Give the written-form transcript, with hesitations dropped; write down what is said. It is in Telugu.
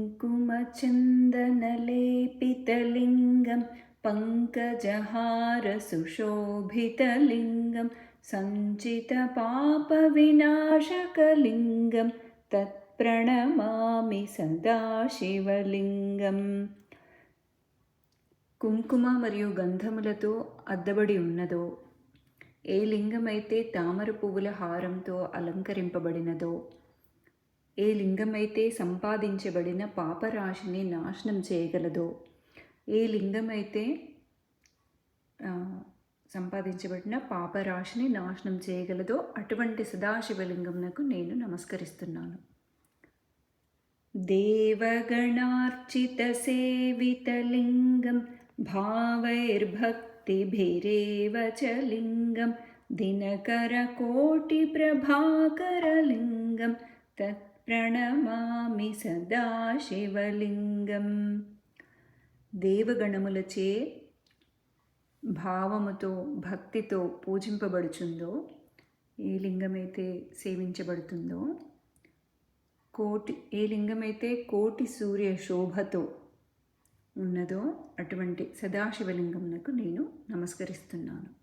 कुङ्कुमचन्दनलेपितलिङ्गं पङ्कजहारसुशोभितलिङ्गं सञ्चितपापविनाशकलिङ्गं तत्प्रणमामि सदा శివలింగం. కుంకుమ మరియు గంధములతో అద్దబడి ఉన్నదో, ఏ లింగమైతే తామర పువ్వుల హారంతో అలంకరింపబడినదో, ఏ లింగమైతే సంపాదించబడిన పాపరాశిని నాశనం చేయగలదో, ఏ లింగమైతే సంపాదించబడిన పాపరాశిని నాశనం చేయగలదో అటువంటి సదాశివలింగంనకు నేను నమస్కరిస్తున్నాను. దేవగణార్చితసేవితలింగం భావైర్భక్తిభిరేవ చ లింగం దినకరకోటిప్రభాకరలింగం తత్ప్రణమామి సదా శివలింగం. దేవగణములచే భావముతో భక్తితో పూజింపబడుచుందో, ఏ లింగమైతే సేవించబడుతుందో, ఏ లింగమైతే కోటి సూర్య శోభతో ఉన్నదో అటువంటి సదాశివలింగంనకు నేను నమస్కరిస్తున్నాను.